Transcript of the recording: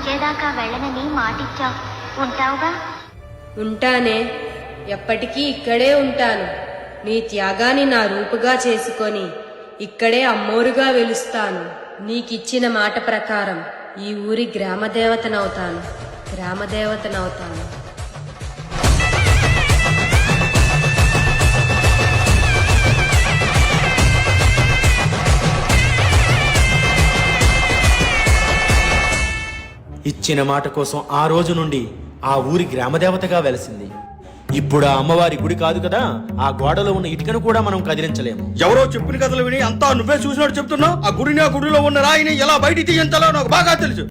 వచ్చేదాకా వెళ్ళనని మాటిచ్చావు, ఉంటావుగా? ఉంటానే, ఎప్పటికీ ఇక్కడే ఉంటాను. నీ త్యాగాన్ని నా రూపుగా చేసుకొని ఇక్కడే అమ్మోరుగా వెలుస్తాను. నీకిచ్చిన మాట ప్రకారం ఈ ఊరి గ్రామదేవతనవుతాను. ఇచ్చిన మాట కోసం ఆ రోజు నుండి ఆ ఊరి గ్రామదేవతగా వెలసింది. ఇప్పుడు ఆ అమ్మవారి గుడి కాదు కదా, ఆ గోడలో ఉన్న ఇటుకను కూడా మనం కదిలించలేము. ఎవరో చెప్పిన కథలు విని అంతా నువ్వే చూసినట్టు చెప్తున్నావు. ఆ గుడిలో ఉన్న రాయిని ఎలా బయటికి తీయించాలో నాకు బాగా తెలుసు.